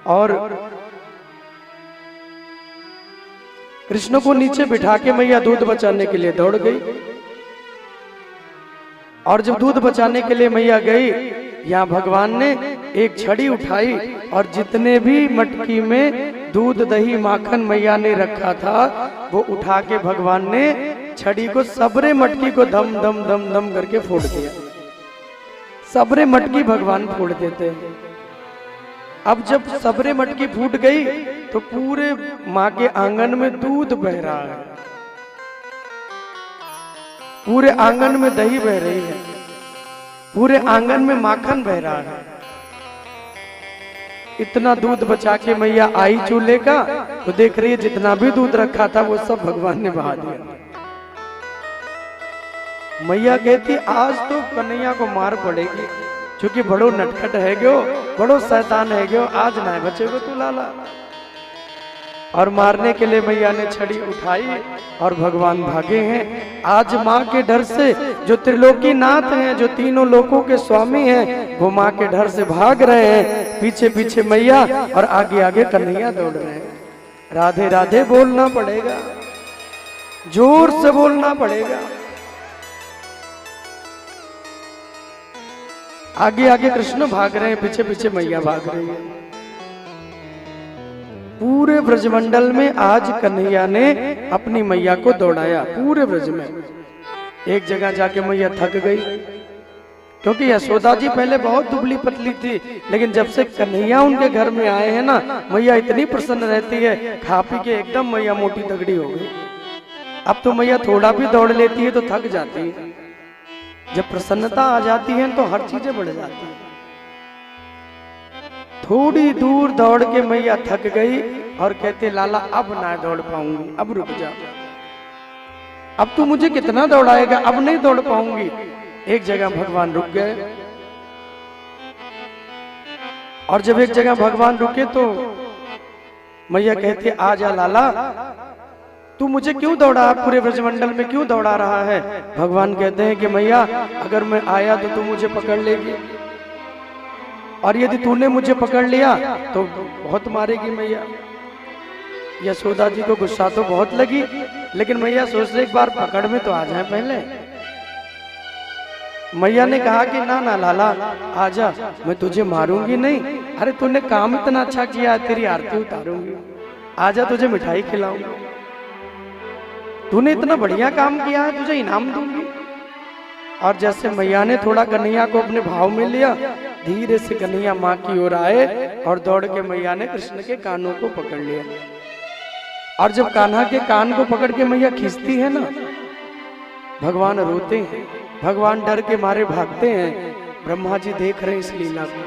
और कृष्ण को नीचे बिठा के मैया दूध बचाने के लिए दौड़ गई। और जब दूध बचाने के लिए मैया गई, यहाँ भगवान ने एक छड़ी उठाई और जितने भी मटकी में दूध दही माखन मैया ने रखा था वो उठा के भगवान ने छड़ी को सबरे मटकी को धम धम धम धम करके फोड़ दिया। सबरे मटकी भगवान फोड़ देते हैं। अब जब सबरे मटकी फूट गई तो पूरे माँ के आंगन में दूध बह रहा है, पूरे आंगन में दही बह रही है, पूरे आंगन में माखन बह रहा है। इतना दूध बचा के मैया आई चूल्हे का तो देख रही है जितना भी दूध रखा था वो सब भगवान ने बहा दिया। मैया कहती आज तो कन्हैया को मार पड़ेगी, क्योंकि बड़ो नटखट है गयो, बड़ो शैतान है गयो, आज ना बचेगो तू लाला। और मारने के लिए मैया ने छड़ी उठाई और भगवान भागे हैं। आज माँ के डर से जो त्रिलोकी नाथ हैं, जो तीनों लोकों के स्वामी हैं, वो माँ के डर से भाग रहे हैं। पीछे पीछे मैया और आगे आगे कन्हैया दौड़ रहे हैं। राधे राधे बोलना पड़ेगा, जोर से बोलना पड़ेगा। आगे आगे कृष्ण भाग रहे हैं, पीछे पीछे मैया भाग रही है। पूरे ब्रजमंडल में आज कन्हैया ने अपनी मैया को दौड़ाया। पूरे ब्रज में एक जगह जाके मैया थक गई, क्योंकि यशोदा जी पहले बहुत दुबली पतली थी, लेकिन जब से कन्हैया उनके घर में आए हैं ना, मैया इतनी प्रसन्न रहती है, खा पी के एकदम मैया मोटी तगड़ी हो गई। अब तो मैया थोड़ा भी दौड़ लेती है तो थक जाती है। जब प्रसन्नता आ जाती है तो हर चीजें बढ़ जाती है। थोड़ी दूर दौड़ के मैया थक गई और कहते लाला अब ना दौड़ पाऊंगी, अब रुक जा, अब तू मुझे कितना दौड़ाएगा, अब नहीं दौड़ पाऊंगी। एक जगह भगवान रुक गए और जब एक जगह भगवान रुके तो मैया कहती आजा लाला, तू मुझे क्यों दौड़ा, पूरे ब्रजमंडल में क्यों दौड़ा रहा है। भगवान कहते हैं कि मैया अगर मैं आया तो तू मुझे पकड़ लेगी, और यदि तूने मुझे पकड़ लिया तो बहुत मारेगी मैया। यशोदा जी को गुस्सा तो बहुत लगी, लेकिन मैया सोच रहे एक बार पकड़ में तो आ जाए पहले। मैया ने कहा कि ना ना लाला आजा, मैं तुझे मारूंगी नहीं, अरे तूने काम इतना अच्छा किया, तेरी आरती उतारूंगी, आजा तुझे मिठाई खिलाऊंगी, तूने इतना बढ़िया काम किया है, तुझे इनाम दूंगी। और जैसे मैया ने थोड़ा कन्हैया को अपने भाव में लिया, धीरे से कन्हैया माँ की ओर आए और दौड़ के मैया ने कृष्ण के कानों को पकड़ लिया। और जब कान्हा के कान को पकड़ के मैया खींचती है ना, भगवान रोते हैं, भगवान डर के मारे भागते हैं। ब्रह्मा जी देख रहे हैं इस लीला को।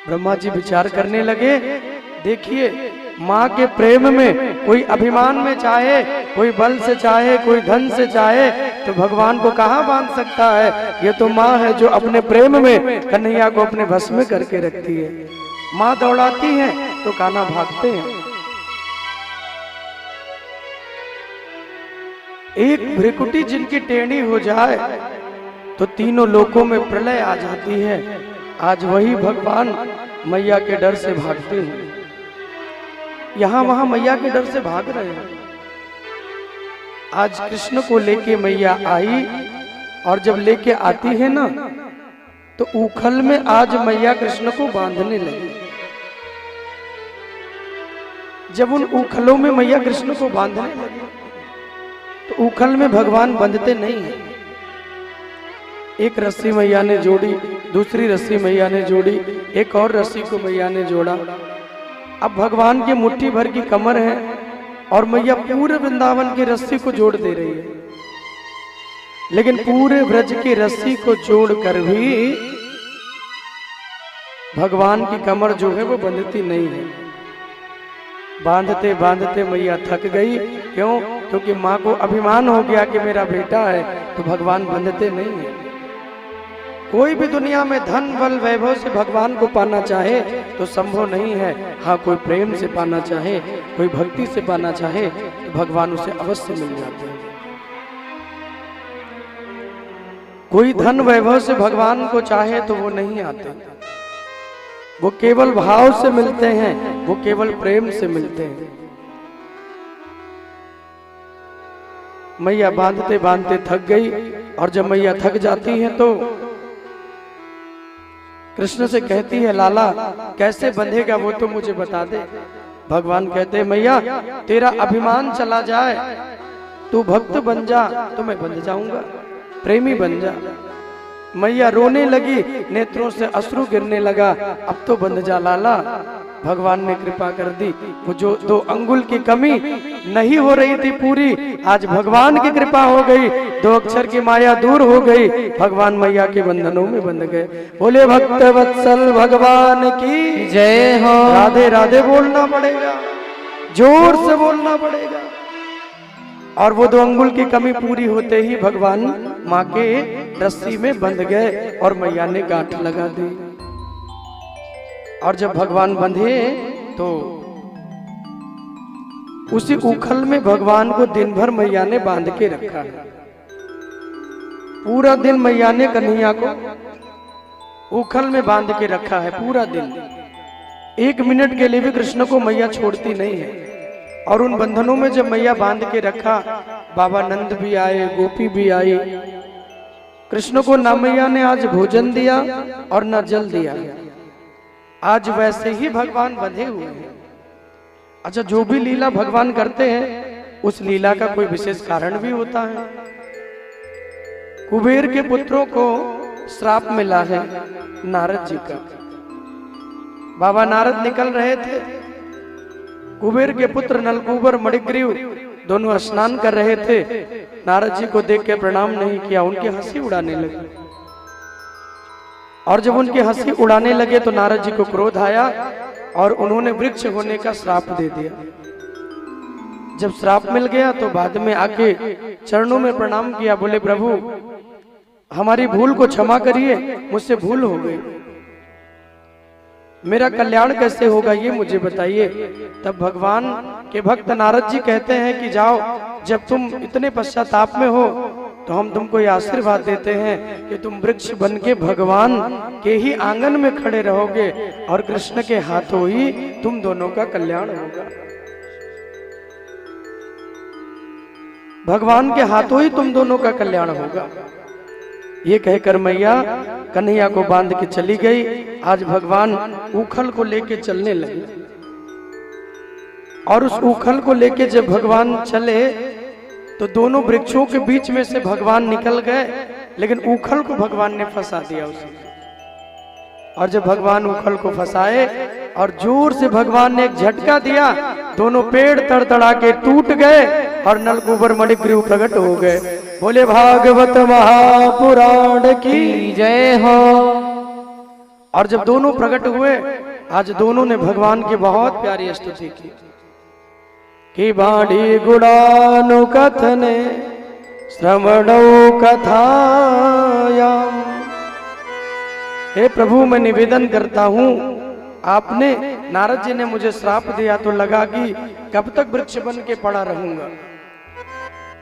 ब्रह्मा जी विचार करने लगे, देखिए माँ के प्रेम में कोई अभिमान में चाहे, कोई बल से चाहे, कोई धन से चाहे, तो भगवान को कहाँ बांध सकता है। ये तो माँ है जो अपने प्रेम में कन्हैया को अपने बस में करके रखती है। माँ दौड़ाती है तो कान्हा भागते हैं। एक भ्रिकुटी जिनकी टेढ़ी हो जाए तो तीनों लोकों में प्रलय आ जाती है। आज वही भगवान मैया के डर से भागते हैं, यहाँ वहां मैया के डर से भाग रहे हैं। आज कृष्ण को लेके मैया आई, और जब लेके आती है ना तो उखल में आज मैया कृष्ण को बांधने लगी। जब उन उखलों में मैया कृष्ण को बांधने लगी तो उखल में भगवान बंधते नहीं है। एक रस्सी मैया ने जोड़ी, दूसरी रस्सी मैया ने जोड़ी, एक और रस्सी को मैया ने जोड़ा। अब भगवान की मुट्ठी भर की कमर है और मैया पूरे वृंदावन की रस्सी को जोड़ दे रही है, लेकिन पूरे ब्रज की रस्सी को जोड़कर भी भगवान की कमर जो है वो बंधती नहीं है। बांधते बांधते मैया थक गई। क्यों? क्योंकि माँ को अभिमान हो गया कि मेरा बेटा है, तो भगवान बंधते नहीं है। कोई भी दुनिया में धन बल वैभव से भगवान को पाना चाहे तो संभव नहीं है। हाँ, कोई प्रेम से पाना चाहे, कोई भक्ति से पाना चाहे तो भगवान उसे अवश्य मिल जाते हैं। कोई धन वैभव से भगवान को चाहे तो वो नहीं आते। वो केवल भाव से मिलते हैं, वो केवल प्रेम से मिलते हैं। मैया बांधते बांधते थक गई, और जब मैया थक जाती है तो कृष्ण से कहती है, लाला कैसे बंधेगा वो तो मुझे बता दे। भगवान कहते हैं, मैया तेरा अभिमान चला जाए, तू भक्त बन जा तो मैं बंध जाऊंगा, प्रेमी बन जा। मैया रोने लगी, नेत्रों से अश्रु गिरने लगा, अब तो बंध जा लाला। भगवान ने कृपा कर दी, वो जो 2 अंगुल की कमी नहीं हो रही थी पूरी, आज भगवान की कृपा हो गई, 2 अक्षर की माया दूर हो गई, भगवान मैया के बंधनों में बंध गए। बोले भक्त वत्सल भगवान की जय हो। राधे राधे बोलना पड़ेगा, जोर से बोलना पड़ेगा। और वो 2 अंगुल की कमी पूरी होते ही भगवान माँ के रस्सी में बंध गए और मैया ने गांठ लगा दी। और जब भगवान बंधे तो उसी उखल में भगवान को दिन भर मैया ने बांध के रखा है। पूरा दिन मैया ने कन्हैया को उखल में बांध के रखा है, पूरा दिन। 1 मिनट के लिए भी कृष्ण को मैया छोड़ती नहीं है। और उन बंधनों में जब मैया बांध के रखा, बाबा नंद भी आए, गोपी भी आई। कृष्ण को ना मैया ने आज भोजन दिया और ना जल दिया, आज वैसे ही भगवान बंधे हुए हैं। अच्छा, जो भी लीला भगवान करते हैं उस लीला का कोई विशेष कारण भी होता है। कुबेर के पुत्रों को श्राप मिला है नारद जी का। बाबा नारद निकल रहे थे, कुबेर के पुत्र नलकूबर मणिग्रीव दोनों स्नान कर रहे थे। नारद जी को देख के प्रणाम नहीं किया, उनकी हंसी उड़ाने लगे। और जब उनकी हंसी उड़ाने लगे तो नारद जी को क्रोध आया और उन्होंने वृक्ष होने का श्राप दे दिया। जब श्राप मिल गया तो बाद में आके चरणों में प्रणाम किया, बोले प्रभु हमारी भूल को क्षमा करिए, मुझसे भूल हो गई, मेरा कल्याण कैसे होगा ये मुझे बताइए। तब भगवान के भक्त नारद जी कहते हैं कि जाओ, जब तुम इतने पश्चाताप में हो तो हम तुमको ये आशीर्वाद देते हैं कि तुम वृक्ष बन के भगवान के ही आंगन में खड़े रहोगे और कृष्ण के हाथों ही तुम दोनों का कल्याण होगा। भगवान के हाथों ही तुम दोनों का कल्याण होगा। ये कहकर मैया कन्हैया को बांध के चली गई। आज भगवान उखल को लेके चलने लगे और उस उखल को लेके जब भगवान चले तो दोनों वृक्षों के बीच में से भगवान निकल गए, लेकिन उखल को भगवान ने फंसा दिया उसे। और जब भगवान उखल को फंसाए और जोर से भगवान ने एक झटका दिया, दोनों पेड़ तड़तड़ा के टूट गए और नलकूबर मणिग्रीव प्रकट हो गए। बोले भागवत महापुराण की जय हो। और जब दोनों प्रकट हुए, आज दोनों ने भगवान की बहुत प्यारी स्तुति की कि बाड़ी गुणानुकथने श्रवणौ कथायाम। हे प्रभु, मैं निवेदन करता हूँ, आपने नारद जी ने मुझे श्राप दिया तो लगा कि कब तक वृक्ष बन के पड़ा रहूंगा,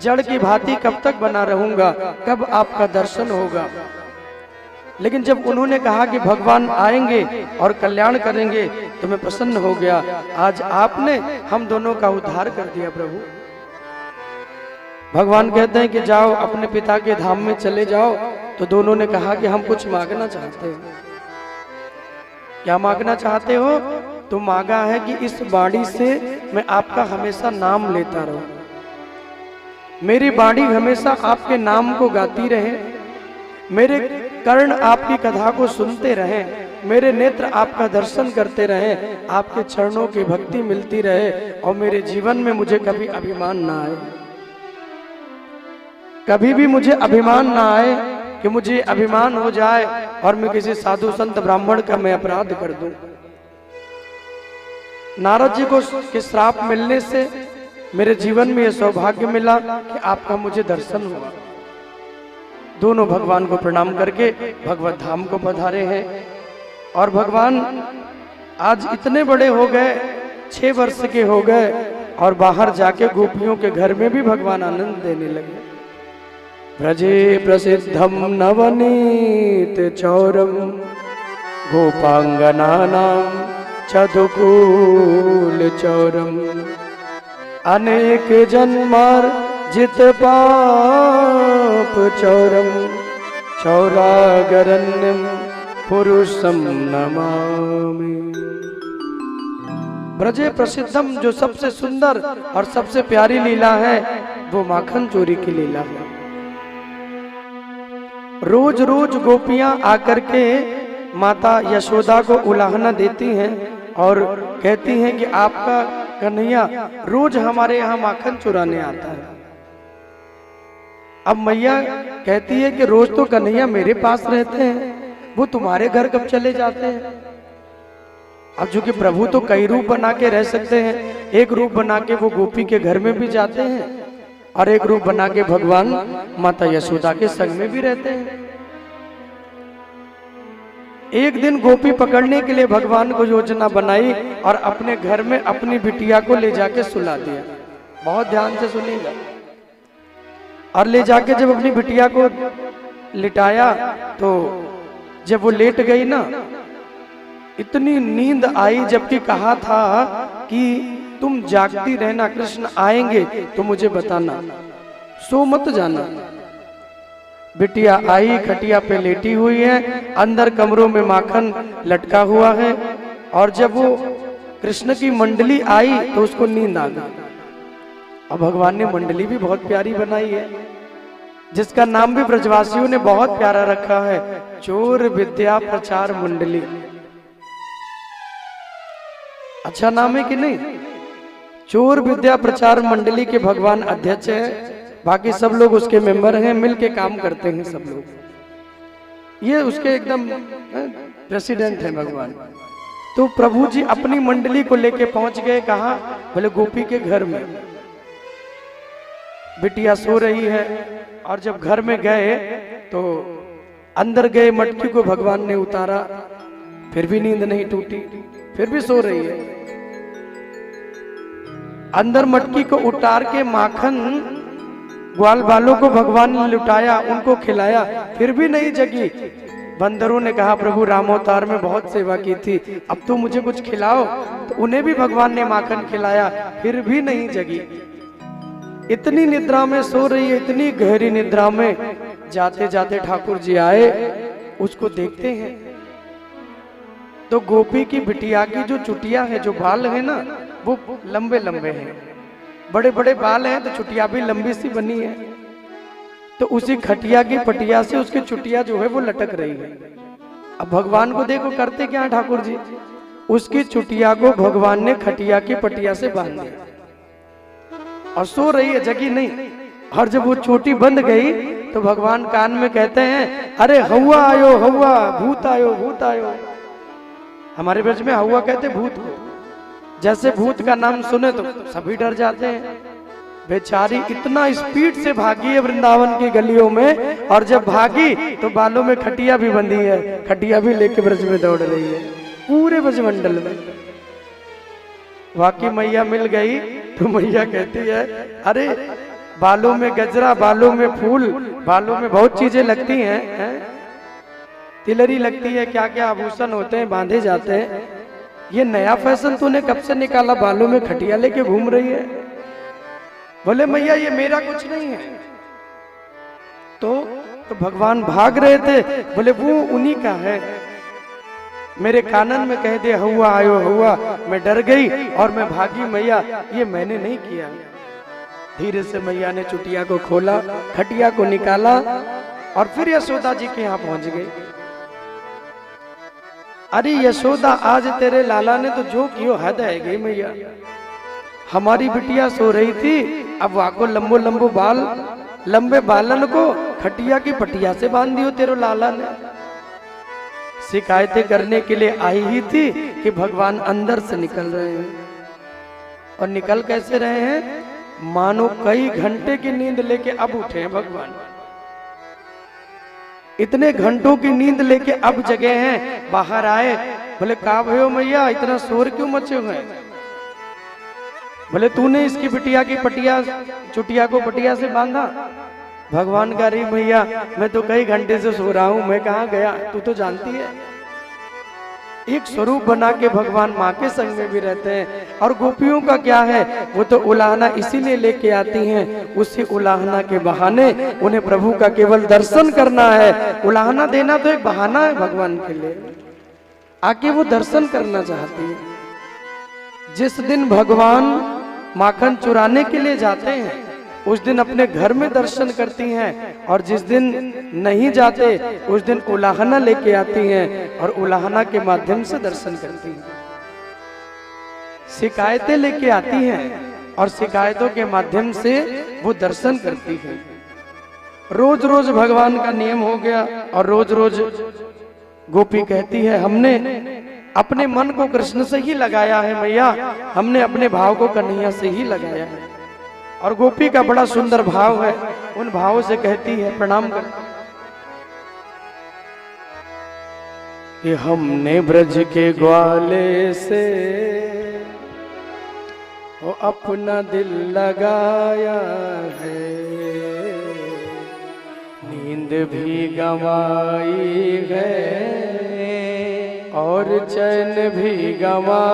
जड़ की भांति कब तक बना रहूंगा, कब आपका दर्शन होगा। लेकिन जब उन्होंने कहा कि भगवान आएंगे और कल्याण करेंगे तो मैं प्रसन्न हो गया। आज आपने हम दोनों का उद्धार कर दिया प्रभु। भगवान कहते हैं कि जाओ अपने पिता के धाम में चले जाओ। तो दोनों ने कहा कि हम कुछ मांगना चाहते हैं। क्या मांगना चाहते हो? तो मांगा है कि इस बाणी से मैं आपका हमेशा नाम लेता रहूं, मेरी बाणी हमेशा आपके नाम को गाती रहे, मेरे कर्ण आपकी कथा को सुनते रहें, मेरे नेत्र आपका दर्शन करते रहें, आपके चरणों की भक्ति मिलती रहे और मेरे जीवन में मुझे कभी अभिमान ना आए, कभी भी मुझे अभिमान ना आए कि मुझे अभिमान हो जाए और मैं किसी साधु संत ब्राह्मण का मैं अपराध कर दूं। नारद जी को के श्राप मिलने से मेरे जीवन में यह सौभाग्य मिला कि आपका मुझे दर्शन हुआ। दोनों भगवान को प्रणाम करके भगवत धाम को पधारे हैं और भगवान आज इतने बड़े हो गए, 6 वर्ष के हो गए और बाहर जाके गोपियों के घर में भी भगवान आनंद देने लगे। ब्रजे प्रसिद्धम नवनीत चौरम गोपांगनानां चतुकूल चौरम अनेक जन्मार्जित पाप चौरम चौरागरण्यम पुरुषम नमामि। ब्रजे प्रसिद्धम, जो सबसे सुंदर और सबसे प्यारी लीला है वो माखन चोरी की लीला है। रोज रोज गोपियां आकर के माता यशोदा को उलाहना देती हैं और कहती हैं कि आपका कन्हैया रोज हमारे यहाँ माखन चुराने आता है। अब मैया कहती है कि रोज तो कन्हैया मेरे पास रहते हैं, वो तुम्हारे घर कब चले जाते हैं। अब चूंकि प्रभु तो कई रूप बना के रह सकते हैं, एक रूप बना के वो गोपी के घर में भी जाते हैं और एक रूप बना के भगवान माता यशोदा के संग में भी रहते हैं। एक दिन गोपी पकड़ने के लिए भगवान को योजना बनाई और अपने घर में अपनी बिटिया को ले जाके सुला दिया। बहुत ध्यान से सुनिएगा। और ले जाके जब अपनी बिटिया को लिटाया तो जब वो लेट गई ना, इतनी नींद आई, जबकि कहा था कि तुम जागती रहना, कृष्ण आएंगे तो मुझे बताना, सो मत जाना। बिटिया आई, खटिया पे लेटी हुई है, अंदर कमरों में माखन लटका हुआ है। और जब वो कृष्ण की मंडली आई तो उसको नींद आ गई। और भगवान ने मंडली भी बहुत प्यारी बनाई है, जिसका नाम भी ब्रजवासियों ने बहुत प्यारा रखा है, चोर विद्या प्रचार मंडली। अच्छा नाम है कि नहीं? चोर विद्या प्रचार मंडली के भगवान अध्यक्ष है, बाकी सब लोग उसके मेंबर हैं, मिलके काम करते हैं सब लोग। ये उसके एकदम प्रेसिडेंट हैं भगवान। तो प्रभु जी अपनी मंडली को लेके पहुंच गए, कहा बोले गोपी के घर में। बिटिया सो रही है और जब घर में गए तो अंदर गए, मटकी को भगवान ने उतारा, फिर भी नींद नहीं टूटी, फिर भी सो रही है। अंदर मटकी को उतार के माखन ग्वाल बालों को भगवान ने लुटाया, उनको खिलाया, फिर भी नहीं जगी। बंदरों ने कहा प्रभु रामोवतार में बहुत सेवा की थी, अब तो मुझे कुछ खिलाओ। तो उन्हें भी भगवान ने माखन खिलाया, फिर भी नहीं जगी। इतनी निद्रा में सो रही है, इतनी गहरी निद्रा में। जाते जाते ठाकुर जी आए, उसको देखते हैं तो गोपी की बिटिया की जो चुटिया है, जो बाल है ना, वो लंबे लंबे हैं, बड़े बड़े बाल हैं, तो चुटिया भी लंबी सी बनी है। तो उसी खटिया की पटिया से उसकी चुटिया जो है वो लटक रही है। अब भगवान को देखो करते क्या ठाकुर जी, उसकी चुटिया को भगवान ने खटिया की पटिया से बांध दिया और सो रही है, जगी नहीं। और जब वो चोटी बंद गई तो भगवान कान में कहते हैं, अरे हवा आयो हवा, भूत आयो भूत आयो। हमारे ब्रज में हवा कहते भूत को। जैसे भूत का नाम सुने तो सभी डर जाते हैं। बेचारी इतना स्पीड से भागी है वृंदावन की गलियों में, और जब भागी तो बालों में खटिया भी बंधी है, खटिया भी लेके ब्रज में दौड़ रही है पूरे ब्रजमंडल में। वाकई मैया मिल गई तो मैया कहती है, अरे बालों में गजरा, बालों में फूल, बालों में बहुत चीजें लगती हैं, तिलरी लगती है, क्या क्या आभूषण होते हैं, बांधे जाते हैं। ये नया फैशन तूने कब से निकाला, बालों में खटिया लेके घूम रही है? बोले मैया ये मेरा कुछ नहीं है। तो भगवान भाग रहे थे, बोले वो उन्हीं का है, मेरे कानन में कह दे हुआ आयो हुआ। मैं डर गई और मैं भागी मैया, ये मैंने नहीं किया। धीरे से मैया ने चुटिया को खोला, खटिया को निकाला और फिर यशोदा जी के यहाँ पहुंच गई। अरे यशोदा, आज तेरे लाला ने तो जो कियो हद है गई मैया। हमारी बिटिया सो रही थी, अब वाको लंबो लंबो बाल, लंबे बालन को खटिया की पटिया से बांध दियो तेरे लाला ने। शिकायतें करने के लिए आई ही थी कि भगवान अंदर से निकल रहे हैं। और निकल कैसे रहे हैं? मानो कई घंटे की नींद लेके अब उठे हैं भगवान। इतने घंटों की नींद लेके अब जगे हैं, बाहर आए। बोले का भयो मैया, इतना शोर क्यों मचे हुए? बोले तूने इसकी बिटिया की पटिया, चुटिया को पटिया से बांधा। भगवान का, रही मैया मैं तो कई घंटे से सो रहा हूं, मैं कहाँ गया, तू तो जानती है। एक स्वरूप बना के भगवान माँ के संग में भी रहते हैं। और गोपियों का क्या है, वो तो उलाहना इसीलिए लेके आती हैं, उसी उलाहना के बहाने उन्हें प्रभु का केवल दर्शन करना है। उलाहना देना तो एक बहाना है भगवान के लिए, आके वो दर्शन करना चाहती है। जिस दिन भगवान माखन चुराने के लिए जाते हैं उस दिन अपने घर में दर्शन करती हैं, और जिस दिन नहीं जाते उस दिन उलाहना लेके आती हैं और उलाहना के माध्यम से दर्शन करती हैं। शिकायतें लेके आती हैं और शिकायतों के माध्यम से वो दर्शन करती हैं। रोज रोज भगवान का नियम हो गया और रोज रोज गोपी कहती है हमने अपने मन को कृष्ण से ही लगाया है मैया, हमने अपने भाव को कन्हैया से ही लगाया है। और गोपी का बड़ा सुंदर भाव है, उन भावों से कहती है, प्रणाम कर कि हमने ब्रज के ग्वाले से वो अपना दिल लगाया है, नींद भी गंवाई है और चैन भी गंवा